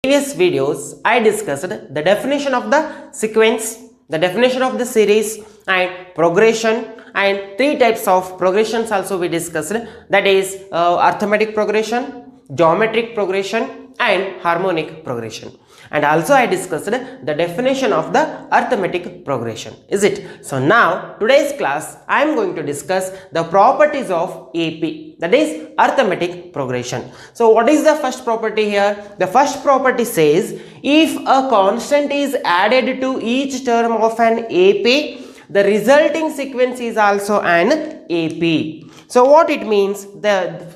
previous videos I discussed the definition of the sequence, the definition of the series and progression, and three types of progressions also we discussed, that is arithmetic progression, geometric progression and harmonic progression. And also I discussed the definition of the arithmetic progression, is it? So now today's class I am going to discuss the properties of AP, that is arithmetic progression. So what is the first property here? The first property says if a constant is added to each term of an AP, the resulting sequence is also an AP. So what it means,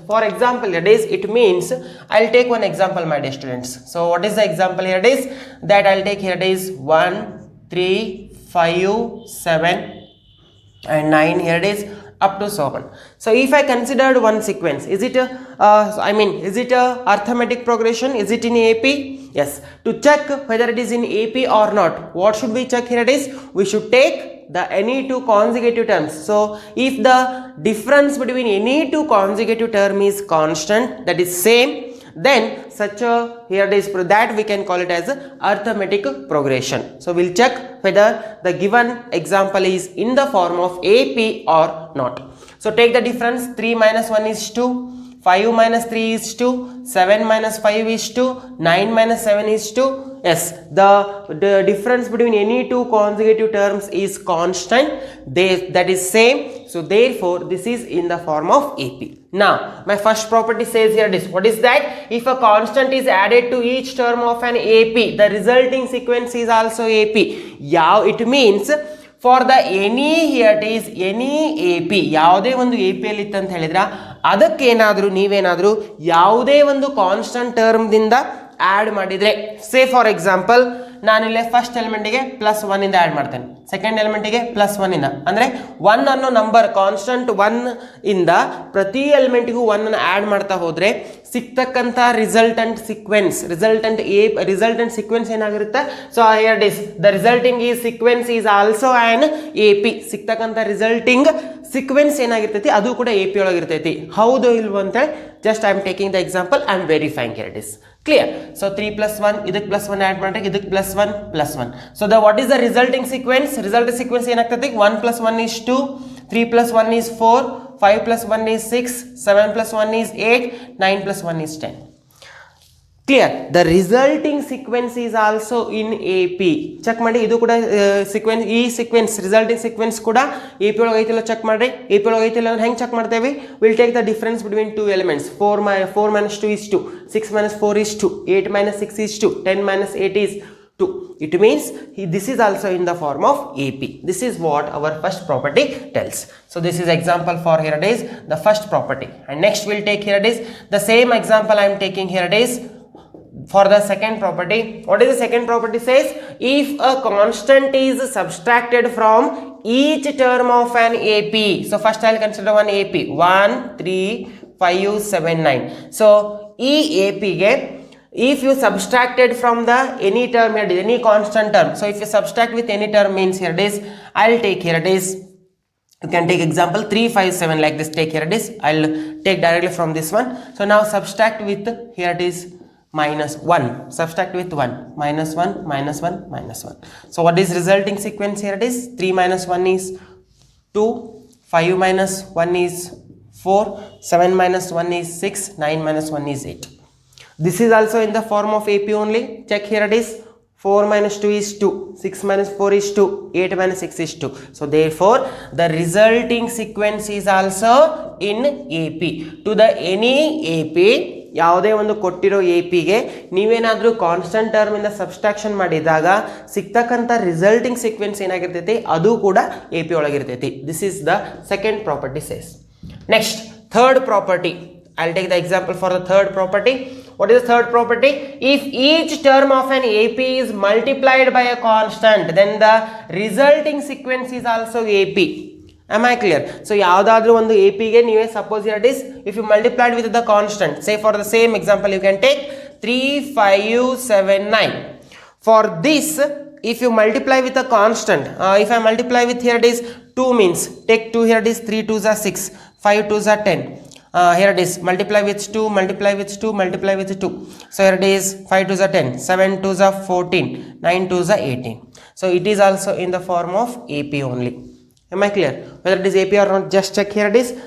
for example it is, it means I'll take one example my dear students. So what is the example here? It is that I'll take here, it is 1 3 5 7 and 9, here it is up to so on. So if I considered one sequence, is it is it a arithmetic progression? Is it in AP? Yes. To check whether it is in AP or not, what should we check here? It is, we should take the any two consecutive terms. So if the difference between any two consecutive term is constant, that is same, then such a, here it is, that we can call it as arithmetic progression. So we'll check whether the given example is in the form of AP or not. So take the difference, 3 minus 1 is 2, 5 minus 3 is 2, 7 minus 5 is 2, 9 minus 7 is 2. Yes, the difference between any two consecutive terms is constant, that is same. So therefore this is in the form of AP. Now my first property says here this, what is that? If a constant is added to each term of an AP, the resulting sequence is also AP. Yaw, it means for the any, here it is any AP, ಯಾವುದೇ ಒಂದು AP ಅಲ್ಲಿ ಇತ್ತು ಅಂತ ಹೇಳಿದ್ರೆ ಅದಕ್ಕೇನಾದರೂ ನೀವೇನಾದರೂ ಯಾವುದೇ ಒಂದು constant ಟರ್ಮ್ದಿಂದ add ಮಾಡಿದರೆ, ಸೇ ಫಾರ್ ಎಕ್ಸಾಂಪಲ್ ನಾನಿಲ್ಲೇ ಫಸ್ಟ್ ಎಲಿಮೆಂಟಿಗೆ +1 ಇಂದ ಆ್ಯಡ್ ಮಾಡ್ತೇನೆ, ಸೆಕೆಂಡ್ ಎಲಿಮೆಂಟಿಗೆ +1 ಇಂದ, ಅಂದರೆ 1 ಅನ್ನೋ ನಂಬರ್ ಕಾನ್ಸ್ಟಂಟ್ 1 ಇಂದ ಪ್ರತಿ ಎಲಿಮೆಂಟಿಗೂ 1 ಅನ್ನು ಆ್ಯಡ್ ಮಾಡ್ತಾ ಹೋದರೆ ಸಿಗ್ತಕ್ಕಂಥ ರಿಸಲ್ಟೆಂಟ್ ಸೀಕ್ವೆನ್ಸ್ ಏನಾಗಿರುತ್ತೆ? So here it is the resulting ಈ sequence is also an AP. ಸಿಗ್ತಕ್ಕಂಥ ರಿಸಲ್ಟಿಂಗ್ ಸೀಕ್ವೆನ್ಸ್ ಏನಾಗಿರ್ತೈತಿ ಅದು ಕೂಡ AP ಒಳಗಿರ್ತೈತಿ. ಹೌದು ಇಲ್ವೋ ಅಂತೇಳಿ just I am taking the example, I am verifying here it is clear. So 3 + 1 ಇದಕ್ಕೆ +1 ಆ್ಯಡ್ ಮಾಡ್ರೆ ಇದಕ್ಕೆ +1 +1. So what is the resulting sequence? Resulting sequence ಏನಾಗ್ತೈತಿ? 1 + 1 is 2, 3 + 1 is 4, 5 + 1 is 6, 7 + 1 is 8, 9 + 1 is 10. Clear? The resulting sequence is also in AP. Check ಮಾಡಿ, ಇದು ಕೂಡ sequence, ಈ sequence resulting sequence ಕೂಡ AP ಒಳಗೆ ಐತಿಲ್ಲ ಚೆಕ್ ಮಾಡ್ರಿ. AP ಒಳಗೆ ಐತಿಲ್ಲ ಅಂದ್ರೆ ಹೆಂಗೆ ಚೆಕ್ ಮಾಡ್ತೇವೆ? Will take the difference between two elements. 4 minus 2 is 2, 6 minus 4 is 2, 8 minus 6 is 2, 10 minus 8 is 2. It means this is also in the form of AP. This is what our first property tells. So this is example for here it is the first property. And next we'll take here it is the same example I am taking here it is for the second property. What is the second property says? If a constant is subtracted from each term of an AP. So first I'll consider one AP. 1 3 5 7 9. So e AP ge, if you subtracted from the any term, any constant term, so if you subtract with any term means here it is, I'll take here it is, you can take example 3 5 7 like this, take here it is, I'll take directly from this one. So now subtract with here it is -1, subtract with 1, -1 -1 -1. So what is resulting sequence here it is? 3 minus 1 is 2, 5 minus 1 is 4, 7 minus 1 is 6, 9 minus 1 is 8. This is also in the form of AP only. Check here it is, 4 minus 2 is 2, 6 minus 4 is 2, 8 minus 6 is 2. So therefore the resulting sequence is also in AP. To the any AP, ಯಾವುದೇ ಒಂದು ಕೊಟ್ಟಿರೋ APಗೆ ನೀವೇನಾದರೂ constant term ಇಂದ subtraction ಮಾಡಿದಾಗ ಸಿಗ್ತಕ್ಕಂಥ resulting sequence ಏನಾಗಿರ್ತೈತಿ ಅದು ಕೂಡ AP ಒಳಗಿರ್ತೈತಿ. This is the second property says. Next third property, I'll take the example for the third property. What is the third property? If each term of an AP is multiplied by a constant, then the resulting sequence is also AP. Am I clear? So ಯಾವುದಾದ್ರೂ ಒಂದು AP ಗೆ ನೀವೇ suppose here it is, if you multiplied with the constant, say for the same example you can take 3 5 7 9. For this, if you multiply with a constant, if I multiply with here it is 2 means take 2 here it is, 3 2s are 6, 5 2s are 10. Here it is, multiply with 2, multiply with 2, multiply with 2. So here it is 5 2s are 10, 7 2s are 14, 9 2s are 18. So it is also in the form of AP only. Am I clear? Whether it is AP or not, just check. Here it is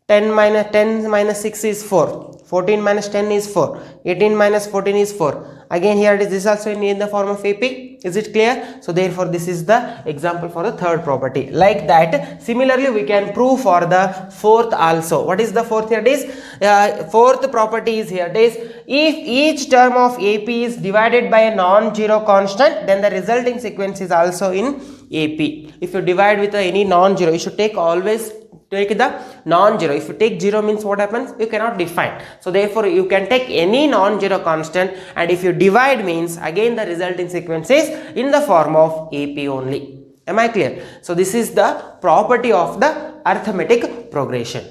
10 minus 6 is 4, 14 minus 10 is 4, 18 minus 14 is 4. Again here it is, this also in the form of AP. Is it clear? So therefore this is the example for the third property. Like that, similarly we can prove for the fourth also. What is the fourth? Here it is, fourth property is here it is, if each term of AP is divided by a non-zero constant, then the resulting sequence is also in AP. If you divide with any non-zero, you should always take the non-zero. If you take 0 means what happens? You cannot define. So therefore you can take any non-zero constant, and if you divide means again the resulting sequence is in the form of AP only. Am I clear? So this is the property of the arithmetic progression.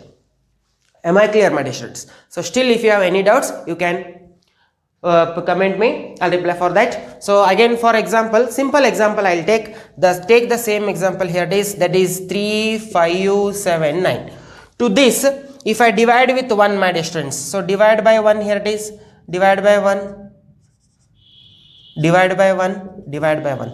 Am I clear, my dear students? So still if you have any doubts, you can comment me, I'll reply for that. So again, for example, simple example, I'll take the same example. Here it is, that is 3 5 7 9. To this, if I divide with 1, my dear students, so divide by 1. Here it is, divide by 1, divide by 1, divide by 1.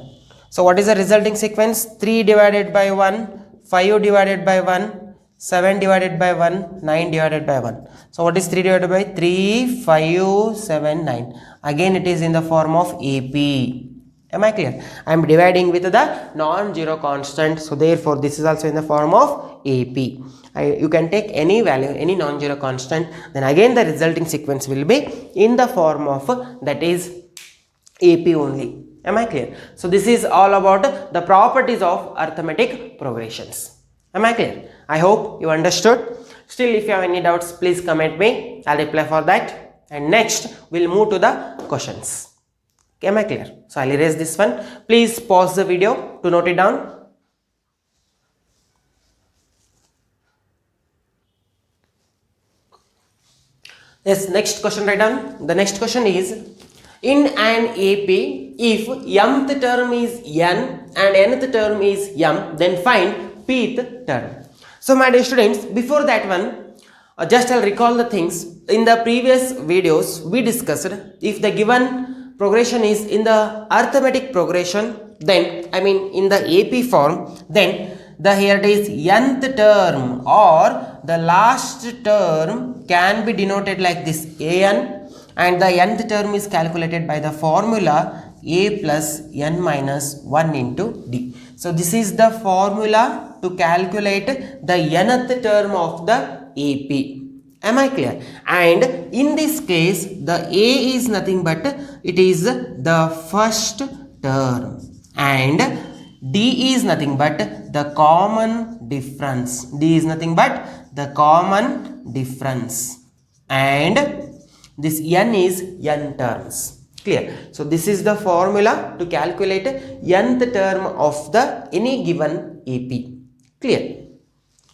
So what is the resulting sequence? 3 divided by 1, 5 divided by 1, 7 divided by 1, 9 divided by 1. So what is 3 divided by 3? 5 7 9. Again it is in the form of AP. Am I clear? I am dividing with the non-zero constant, so therefore this is also in the form of AP. You can take any value, any non-zero constant, then again the resulting sequence will be in the form of, that is AP only. Am I clear? So this is all about the properties of arithmetic progressions. Am I clear? I hope you understood. Still if you have any doubts, please comment me, I'll reply for that. And next we'll move to the questions. Okay, am I clear? So I'll erase this one. Please pause the video to note it down. Yes, next question write down. The next question is, in an AP, if mth term is n and nth term is m, then find pth term. So my dear students, before that one, just I'll recall the things. In the previous videos we discussed, if the given progression is in the arithmetic progression, then I mean in the AP form, then the here it is nth term or the last term can be denoted like this, an, and the nth term is calculated by the formula a plus n minus 1 into d. So this is the formula to calculate the nth term of the AP. Am I clear? And in this case, the a is nothing but it is the first term, and d is nothing but the common difference. D is nothing but the common difference, and this n is n terms. Clear? So this is the formula to calculate nth term of the any given AP. Clear?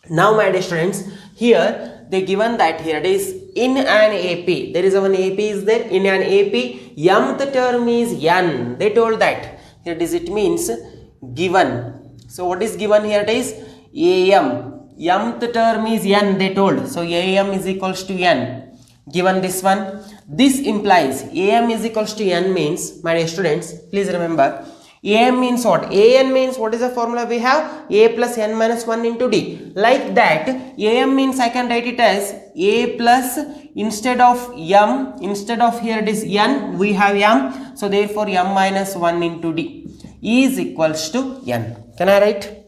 Now my dear students, here they given that here it is, in an AP, there is one AP is there. In an AP, mth term is n. They told that. Here it is, it means given. So what is given? Here it is am. Mth term is n, they told. So am is equals to n. Given this one, this implies am is equals to n means, my dear students, please remember, am means what? An means what is the formula we have? A plus n minus 1 into d. Like that, am means I can write it as a plus, instead of m, instead of here it is n, we have m. So therefore m minus 1 into d is equals to n. Can I write?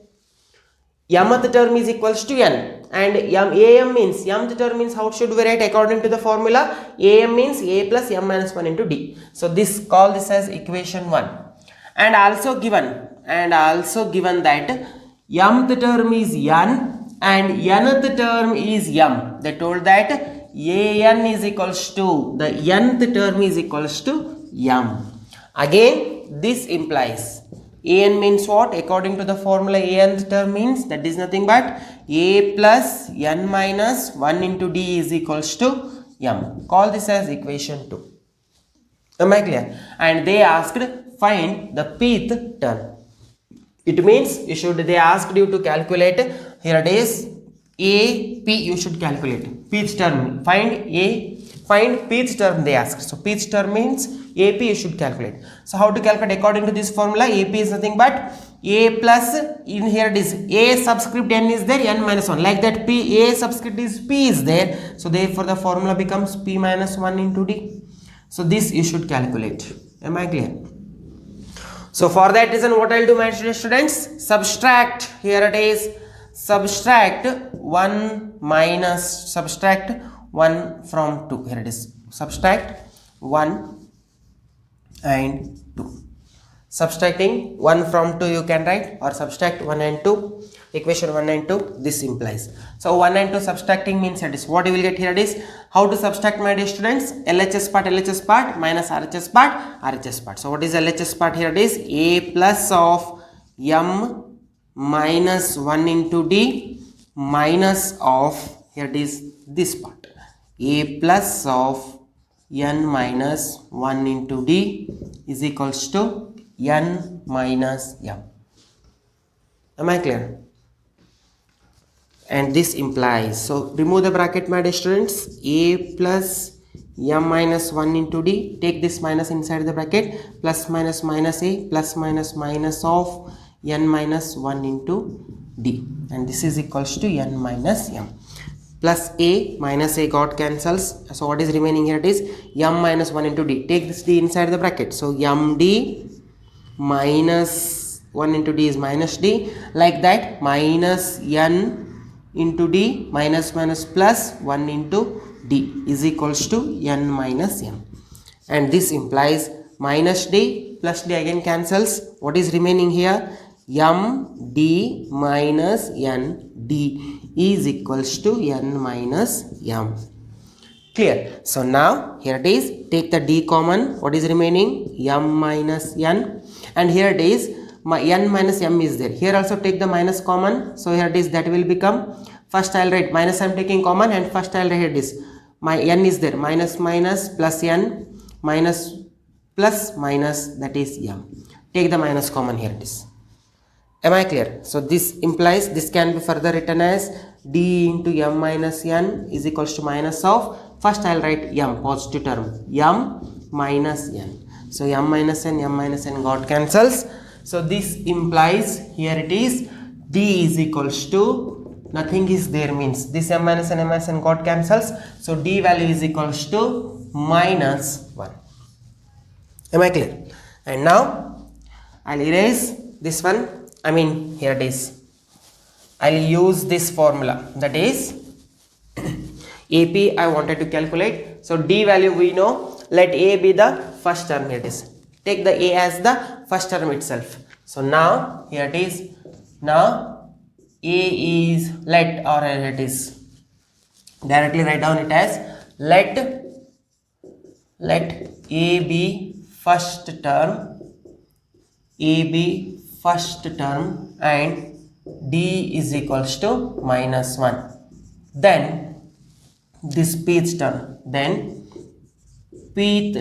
Mth term is equals to n, and am means, mth term means how should we write according to the formula? Am means a plus m minus 1 into d. So this, call this as equation 1. And also given that mth term is n and nth term is m. They told that an is equals to, the nth term is equals to m. Again this implies an means what? According to the formula, nth term means that is nothing but a plus n minus 1 into d is equals to m. Call this as equation 2. Am I clear? And they asked find the pth term. It means they asked you to calculate, here it is AP, you should calculate. Pth term. Find Pth term they asked. So Pth term means AP you should calculate. So how to calculate according to this formula? AP is nothing but A plus, in here it is A subscript n is there, n minus 1. Like that P, A subscript is P is there. So therefore the formula becomes P minus 1 into D. So this you should calculate. Am I clear? So for that reason what I will do, my students, subtract, here it is, subtract 1 from 2. Here it is, subtract 1 and 2. Subtracting 1 from 2 you can write, or subtract 1 and 2, equation 1 and 2, this implies. So 1 and 2 subtracting means it is, what you will get here it is, how to subtract, my dear students? LHS part minus RHS part. So what is LHS part? Here it is A plus of m minus 1 into D minus of, here it is this part, A plus of n minus 1 into D is equals to n minus m. Am I clear? And this implies, so remove the bracket, my dear students, A plus m minus 1 into D, take this minus inside the bracket, plus minus minus A, plus minus minus of n minus 1 into D, and this is equals to n minus m. Plus A minus A got cancels, so what is remaining here? It is m minus 1 into D, take this D inside the bracket, so md minus 1 into D is minus D, like that minus n into D minus plus 1 into D is equals to n minus m, and this implies minus D plus D again cancels, what is remaining here? m D minus n D is equals to n minus m. Clear? So now here it is, take the D common, what is remaining? m minus n, and here it is my n minus m is there, here also take the minus common, so here it is, that will become, first I will write minus, I am taking common, and first I will write this, my n is there, minus minus plus n minus plus minus, that is m, take the minus common, here it is. Am I clear? So this implies, this can be further written as D into m minus n is equals to minus of, first I will write m, positive term, m minus n. So m minus n got cancels. So this implies, here it is, D is equals to, nothing is there means this m minus n got cancels. So D value is equals to minus 1. Am I clear? And now I'll erase this one. I mean, here it is, I'll use this formula, that is AP I wanted to calculate. So D value we know, let A be the first term, here it is, take the A as the first term itself. So now here it is, now A is, let, or here it is, directly write down it as, let A be first term, A be first term, and D is equals to minus 1. Then this Pth term, then Pth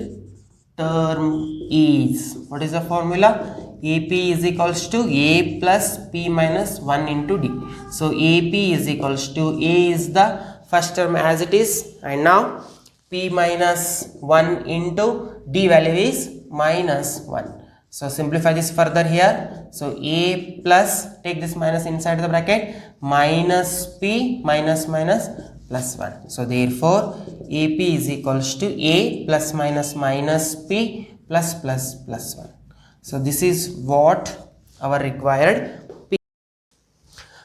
term is, what is the formula? AP is equals to A plus P minus 1 into D. So AP is equals to, A is the first term as it is, and now P minus 1 into D value is minus 1. So simplify this further here. So A plus, take this minus inside the bracket, minus P minus plus 1. So therefore AP is equals to A plus minus P plus 1. So this is what our required P.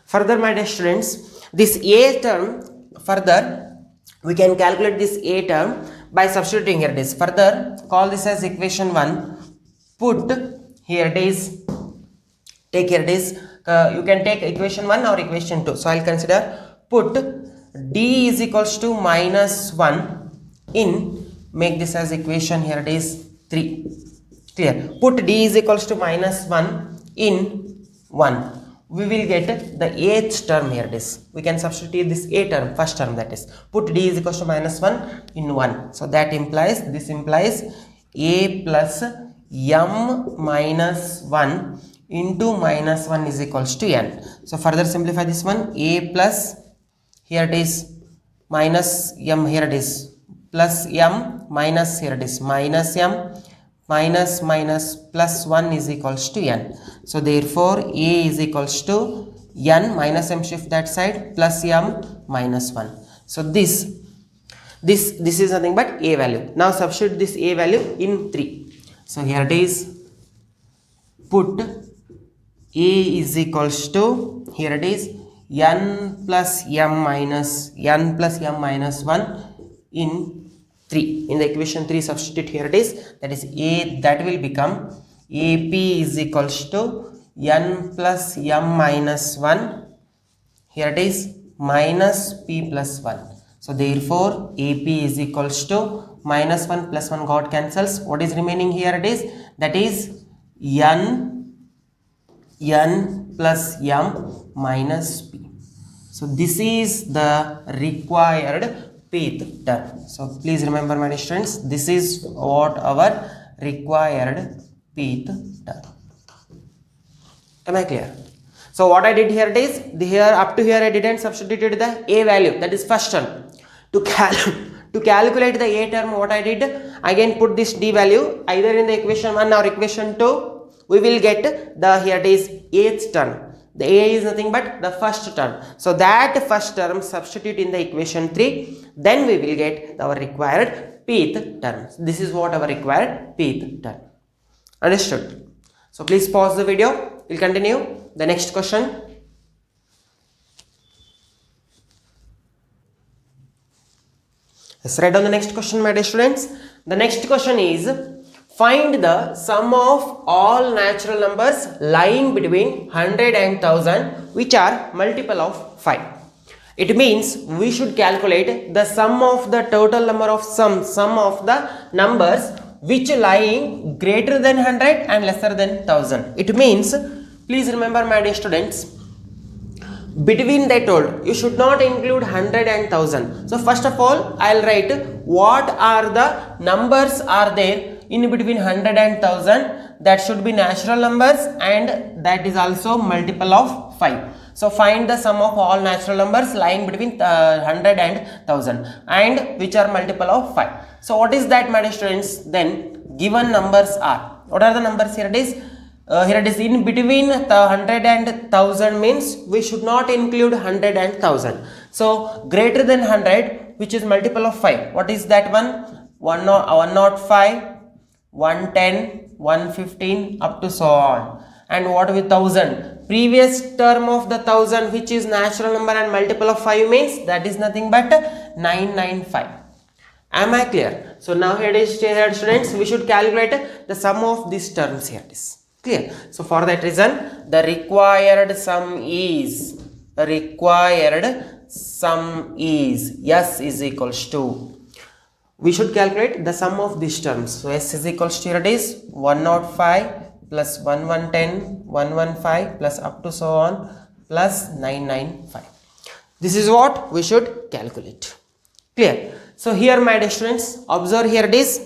Further, my dear students, this A term, further we can calculate this A term by substituting, here it is. Further call this as equation 1. Put, here it is, take, here it is, you can take equation 1 or equation 2. So I'll consider, put D is equals to minus 1 in, make this as equation, here it is 3. Clear? Put D is equals to minus 1 in 1. We will get the 8th term, here it is. We can substitute this A term, first term, that is. Put D is equals to minus 1 in 1. So that implies, this implies A plus m minus 1 into minus 1 is equals to n. So further simplify this one, A plus, here it is minus m, here it is, plus m minus, here it is, minus m minus minus plus 1 is equals to n. So therefore a is equals to n minus m, shift that side, plus m minus 1. So this is nothing but a value. Now substitute this a value in 3. So here it is, put a is equals to, here it is, n plus m minus 1 in 3. In the equation 3 substitute, here it is, that is a, that will become ap is equals to n plus m minus 1, here it is, minus p plus 1. So therefore ap is equals to minus 1 plus 1 got cancels. What is remaining here? It is, that is n plus m minus p. So this is the required pth term. So please remember, my dear students, this is what our required pth term. Am I clear? So what I did here, it is, here up to here I didn't substituted the a value, that is first term. To calculate the a term, what I did, again put this d value either in the equation 1 or equation 2. We will get the, here it is, eighth term. The a is nothing but the first term. So that first term substitute in the equation 3, then we will get our required pth term. This is what our required pth term. Understood? So please pause the video. We'll continue the next question. Let's write down the next question, my dear students. The next question is, find the sum of all natural numbers lying between 100 and 1000 which are multiple of 5. It means we should calculate the sum of the total number of sum of the numbers which lying greater than 100 and lesser than 1000. It means, please remember, my dear students, between they told you should not include 100 and 1000. So first of all, I'll write what are the numbers are there in between 100 and 1000, that should be natural numbers and that is also multiple of 5. So find the sum of all natural numbers lying between 100 and 1000 and which are multiple of 5. So what is that, my dear students? Then given numbers are, what are the numbers? Here it is, here it is, in between the 100 and 1000 means we should not include 100 and 1000. So greater than 100, which is multiple of 5. What is that one? 105, 110, 115 up to so on. And what with 1000? Previous term of the 1000, which is natural number and multiple of 5 means that is nothing but 995. Am I clear? So now here it is, students, we should calculate the sum of these terms. Here it is clear. So for that reason, the required sum is s is equals to, we should calculate the sum of these terms. So s is equals to, here it is, 105 plus 1110, 115 plus up to so on plus 995. This is what we should calculate. Clear? So here, my dear students, observe, here it is.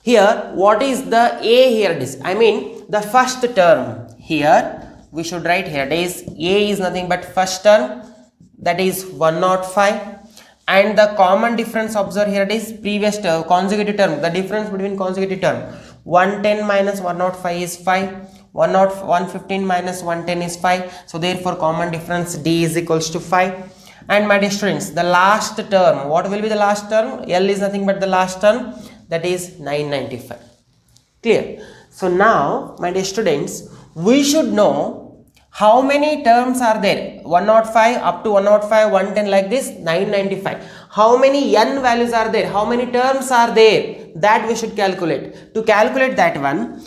Here what is the a? Here it is, I mean the first term. Here we should write, here it is, a is nothing but first term, that is 105. And the common difference, observe, here it is, previous term, consecutive term, the difference between consecutive term, 110 minus 105 is 5, 115 minus 110 is 5. So therefore common difference d is equals to 5. And my dear students, the last term, what will be the last term? L is nothing but the last term, that is 995. Clear? So now, my dear students, we should know how many terms are there. 105 up to 105, 110 like this, 995. How many n values are there? How many terms are there? That we should calculate. To calculate that one,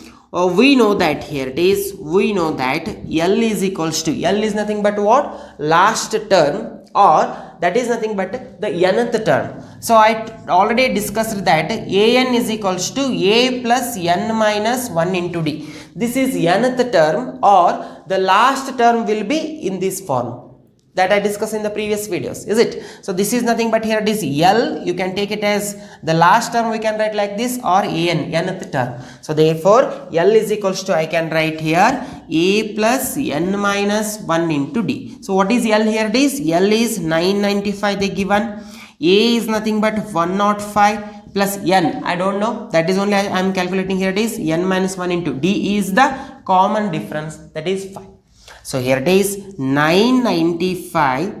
we know that, here it is, we know that L is equals to, L is nothing but what? Last term, or that is nothing but the nth term. So I already discussed that an is equals to a plus n minus 1 into d. This is nth term, or the last term will be in this form. that I discussed in the previous videos, is it? So this is nothing but here it is L. You can take it as the last term, we can write like this, or nth term. So therefore L is equals to, I can write here A plus n minus 1 into D. So what is L here? It is L is 995 they given. A is nothing but 105 plus n, I don't know, that is only I am calculating here. It is n minus 1 into D is the common difference, that is 5. So here it is 995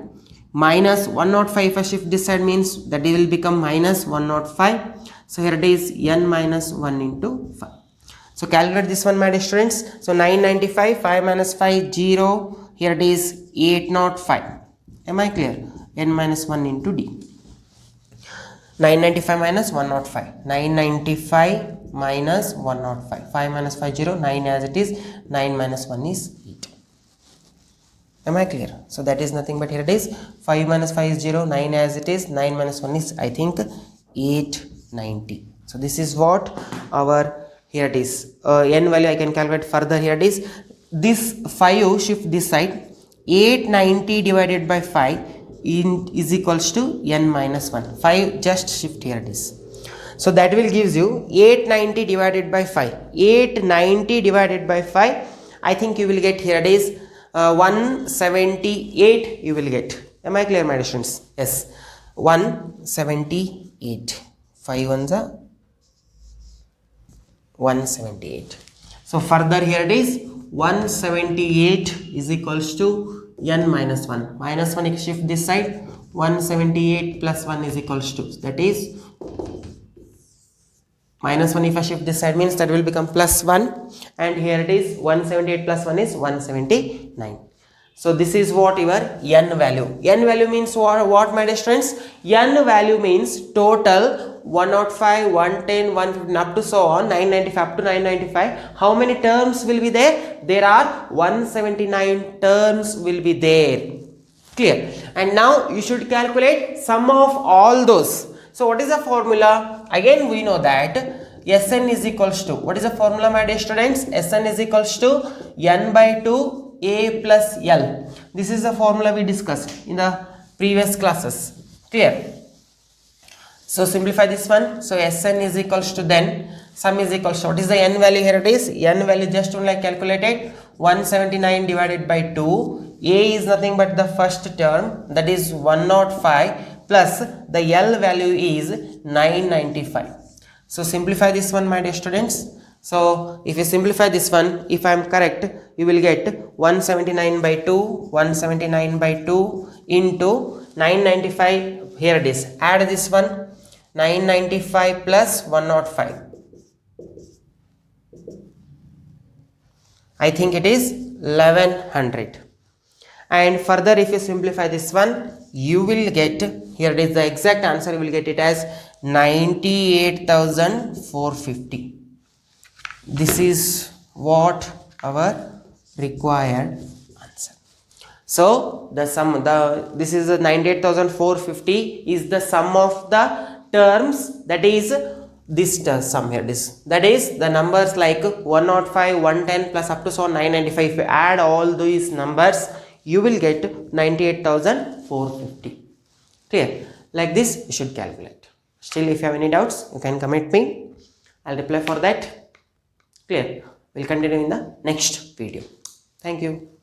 minus 105. If I shift this side means that it will become minus 105. So here it is n minus 1 into 5. So calculate this one, my dear students. So 995, 5 minus 5, 0. Here it is 805. Am I clear? N minus 1 into D. 995 minus 105. 995 minus 105. 5 minus 5, 0. 9 as it is. 9 minus 1 is 8. Am I clear? So that is nothing but here it is 5 minus 5 is 0, 9 as it is, 9 minus 1 is, I think, 890. So this is what our, here it is, n value I can calculate further. Here it is, this 5 shift this side, 890 divided by 5 is equals to n minus 1. 5 just shift, here it is. So that will gives you 890 divided by 5. 890 divided by 5, I think you will get, here it is, 178 you will get. Am I clear, my dear students? Yes, 178. 5 ones are 178. So further here it is 178 is equals to n minus 1. Minus 1 shift this side, 178 plus 1 is equals to, that is minus 1. If I shift this side means that will become plus 1, and here it is 178 plus 1 is 179. So this is what your n value. N value means what, my dear students? N value means total 105, 110, 115 up to so on 995 up to 995. How many terms will be there? There are 179 terms will be there. Clear? And now you should calculate sum of all those. So what is the formula? Again we know that Sn is equals to, what is the formula, my dear students? Sn is equals to n by 2 a plus L. This is the formula we discussed in the previous classes. Clear? So simplify this one. So Sn is equals to, then sum is equals to, what is the n value? Here it is, n value just only I calculated 179 divided by 2. A is nothing but the first term, that is 105, plus the L value is 995. So simplify this one, my dear students. So if you simplify this one, if I am correct, you will get 179 by 2, 179 by 2 into 995. Here it is, add this one, 995 plus 105. I think it is 1100. And further if you simplify this one, you will get, here it is the exact answer, you will get it as 98,450. This is what our required answer. So the sum, this is the 98,450 is the sum of the terms, that is this sum here, that is the numbers like 105, 110 plus up to so 995. If you add all these numbers, you will get 98,450. Clear? Like this you should calculate. Still if you have any doubts, you can comment me, I'll reply for that. Clear? We'll continue in the next video. Thank you.